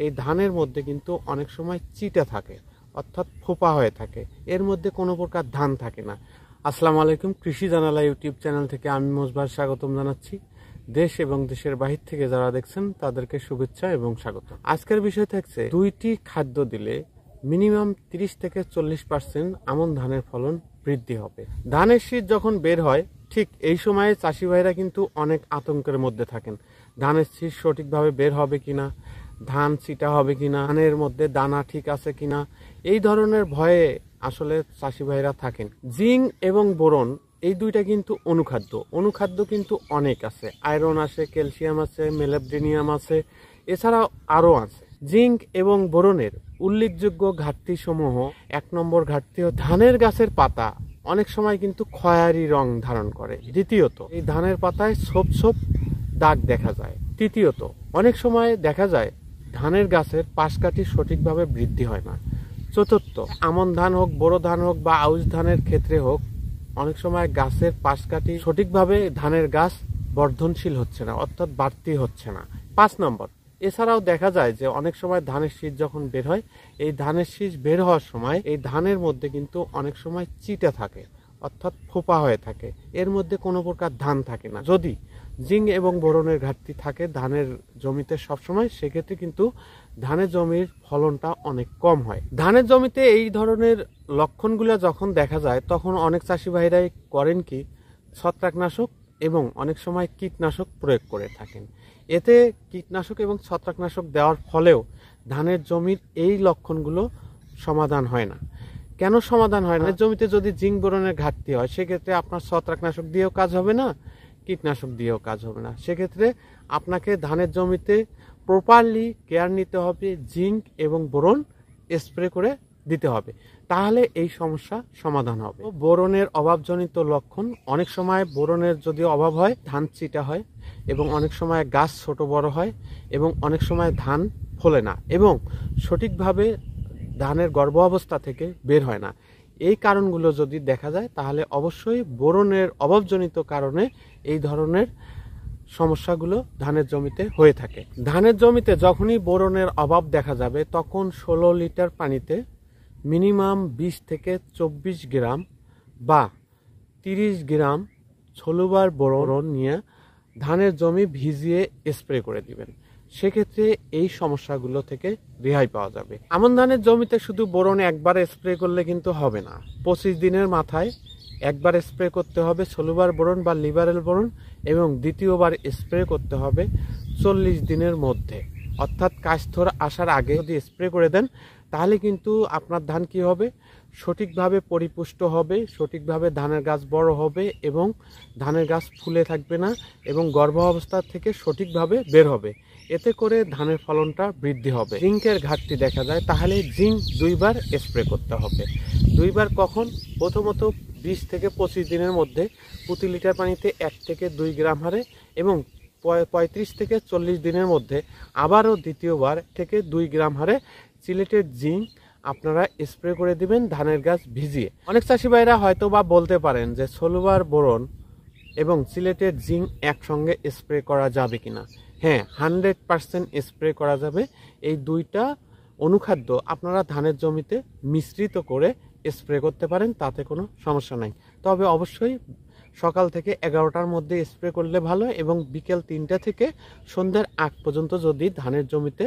এই ধানের মধ্যে কিন্তু অনেক সময় চিটা থাকে, অর্থাৎ ফোপা হয়ে থাকে, এর মধ্যে কোনো প্রকার ধান থাকে না। আসসালামু আলাইকুম, কৃষি জানালা ইউটিউব চ্যানেল থেকে আমি মোজবার স্বাগতম জানাচ্ছি। দেশ এবং দেশের বাহির থেকে যারা দেখছেন তাদেরকে শুভেচ্ছা এবং স্বাগত। আজকের বিষয় থাকছে 2টি খাদ্য দিলে মিনিমাম 30 থেকে 40% আমন ধানের ফলন বৃদ্ধি হবে। ধানের শীষ যখন বের হয় ঠিক এই সময়ে চাষি ভাইরা কিন্তু অনেক আতঙ্কের মধ্যে থাকেন। ধানের শীষ সঠিকভাবে বের হবে কিনা, ধান চিটা হবে কিনা, ধানের মধ্যে দানা ঠিক আছে কিনা, এই ধরনের ভয়ে আসলে চাষি ভাইরা থাকেন। জিঙ্ক এবং বোরন এই দুইটা কিন্তু অনুখাদ্য কিন্তু অনেক আছে, আয়রন আছে, ক্যালসিয়াম আছে, মেলাবডেনিয়াম আছে, এছাড়াও আরও আছে। জিঙ্ক এবং বোরনের উল্লেখযোগ্য ঘাটতি সমূহ, 1 নম্বর ঘাটতি ধানের গাছের পাতা অনেক সময় কিন্তু খয়েরি রং ধারণ করে। দ্বিতীয়ত, এই ধানের পাতায় ছোপ ছোপ দাগ দেখা যায়। তৃতীয়ত, অনেক সময় দেখা যায় ধানের গাছের পাশকাঠি সঠিকভাবে বৃদ্ধি হয় না। চতুর্থ, আমন ধান হোক, বোরো ধান হোক বা আউশ ধানের ক্ষেত্রে হোক, অনেক সময় গাছের পাশকাঠি সঠিকভাবে ধানের গাছ বর্ধনশীল হচ্ছে না, অর্থাৎ বাড়তি হচ্ছে না। 5 নম্বর, এছাড়াও দেখা যায় যে অনেক সময় ধানের শীষ যখন বের হয়, এই ধানের শীষ বের হওয়ার সময় এই ধানের মধ্যে কিন্তু অনেক সময় চিটা থাকে, অর্থাৎ ফোপা হয়ে থাকে, এর মধ্যে কোনো প্রকার ধান থাকে না। যদি জিঙ্ক এবং বোরনের ঘাটতি থাকে ধানের জমিতে সবসময়, সেক্ষেত্রে কিন্তু ধানের জমির ফলনটা অনেক কম হয়। ধানের জমিতে এই ধরনের লক্ষণগুলো যখন দেখা যায় তখন অনেক চাষি ভাইরাই করেন কি, ছত্রাকনাশক এবং অনেক সময় কীটনাশক প্রয়োগ করে থাকেন। এতে কীটনাশক এবং ছত্রাকনাশক দেওয়ার ফলেও ধানের জমির এই লক্ষণগুলো সমাধান হয় না। কেন সমাধান হয় না? জমিতে যদি জিঙ্ক বোরনের ঘাটতি হয়, সেক্ষেত্রে আপনার ছত্রাকনাশক দিয়েও কাজ হবে না, কীটনাশক দিয়েও কাজ হবে না। সেক্ষেত্রে আপনাকে ধানের জমিতে প্রপারলি কেয়ার নিতে হবে, জিঙ্ক এবং বোরন স্প্রে করে দিতে হবে, তাহলে এই সমস্যা সমাধান হবে। বোরনের অভাবজনিত লক্ষণ, অনেক সময় বোরনের যদি অভাব হয় ধান চিটা হয়, এবং অনেক সময় গাছ ছোট বড় হয়, এবং অনেক সময় ধান ফলে না, এবং সঠিকভাবে ধানের গর্ভ অবস্থা থেকে বের হয় না। এই কারণগুলো যদি দেখা যায় তাহলে অবশ্যই বোরনের অভাবজনিত কারণে এই ধরনের সমস্যাগুলো ধানের জমিতে হয়ে থাকে। ধানের জমিতে যখনই বোরনের অভাব দেখা যাবে তখন 16 লিটার পানিতে মিনিমাম 20 থেকে 24 গ্রাম বা 30 গ্রাম ষোলোবার বোরন নিয়ে ধানের জমি ভিজিয়ে স্প্রে করে দিবেন। সেক্ষেত্রে এই সমস্যাগুলো থেকে রেহাই পাওয়া যাবে। আমন ধানের জমিতে শুধু বোরন একবার স্প্রে করলে কিন্তু হবে না, 25 দিনের মাথায় একবার স্প্রে করতে হবে ষোলোবার বোরন বা লিবারেল বোরন, এবং দ্বিতীয়বার স্প্রে করতে হবে 40 দিনের মধ্যে, অর্থাৎ কাশথোর আসার আগে যদি স্প্রে করে দেন তাহলে কিন্তু আপনার ধান কি হবে, সঠিকভাবে পরিপুষ্ট হবে, সঠিকভাবে ধানের গাছ বড় হবে, এবং ধানের গাছ ফুলে থাকবে না, এবং গর্ভ অবস্থা থেকে সঠিকভাবে বের হবে। এতে করে ধানের ফলনটা বৃদ্ধি হবে। জিঙ্কের ঘাটতি দেখা যায়, তাহলে জিঙ্ক 2বার স্প্রে করতে হবে। 2বার কখন? প্রথমত 20 থেকে 25 দিনের মধ্যে প্রতি লিটার পানিতে 1 থেকে 2 গ্রাম হারে, এবং 35 থেকে 40 দিনের মধ্যে আবারও দ্বিতীয়বার থেকে 2 গ্রাম হারে সিলেটেড জিঙ্ক আপনারা স্প্রে করে দিবেন ধানের গাছ ভিজিয়ে। অনেক চাষি ভাইরা হয়তো বা বলতে পারেন যে ষোলোবার বোরন এবং সিলেটেড জিঙ্ক একসঙ্গে স্প্রে করা যাবে কিনা। হ্যাঁ, 100% স্প্রে করা যাবে। এই দুইটা অনুখাদ্য আপনারা ধানের জমিতে মিশ্রিত করে স্প্রে করতে পারেন, তাতে কোনো সমস্যা নাই। তবে অবশ্যই সকাল থেকে 11টার মধ্যে স্প্রে করলে ভালো, এবং বিকেল 3টা থেকে সন্ধ্যার আগ পর্যন্ত যদি ধানের জমিতে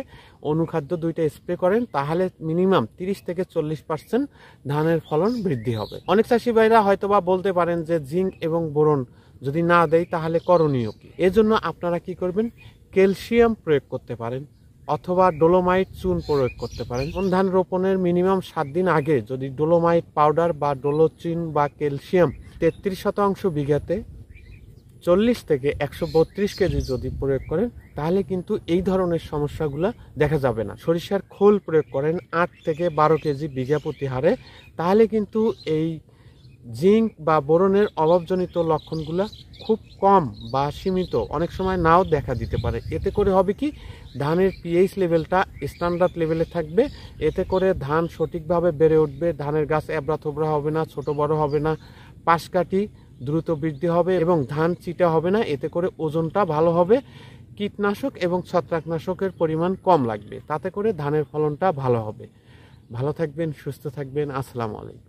অনুখাদ্য দুইটা স্প্রে করেন তাহলে মিনিমাম 30 থেকে 40% ধানের ফলন বৃদ্ধি হবে। অনেক চাষি ভাইরা হয়তো বা বলতে পারেন যে জিঙ্ক এবং বোরন যদি না দেয় তাহলে করণীয় কি? এজন্য আপনারা কি করবেন, ক্যালসিয়াম প্রয়োগ করতে পারেন, অথবা ডোলোমাইট চুন প্রয়োগ করতে পারেন। ধান রোপণের মিনিমাম 7 দিন আগে যদি ডোলোমাইট পাউডার বা ডোলোচিন বা ক্যালসিয়াম 33% বিঘাতে 40 থেকে 132 কেজি যদি প্রয়োগ করেন তাহলে কিন্তু এই ধরনের সমস্যাগুলো দেখা যাবে না। সরিষার খোল প্রয়োগ করেন 8 থেকে 12 কেজি বিঘা প্রতি হারে, তাহলে কিন্তু এই জিঙ্ক বা বোরনের অভাবজনিত লক্ষণগুলো খুব কম বা সীমিত, অনেক সময় নাও দেখা দিতে পারে। এতে করে হবে কি, ধানের পিএইচ লেভেলটা স্ট্যান্ডার্ড লেভেলে থাকবে। এতে করে ধান সঠিকভাবে বেড়ে উঠবে, ধানের গাছ এবড়া থোবড়া হবে না, ছোট বড় হবে না, পাশকাঠি দ্রুত বৃদ্ধি হবে, এবং ধান চিটা হবে না। এতে করে ওজনটা ভালো হবে, কীটনাশক এবং ছত্রাকনাশকের পরিমাণ কম লাগবে, তাতে করে ধানের ফলনটা ভালো হবে। ভালো থাকবেন, সুস্থ থাকবেন। আসসালামু আলাইকুম।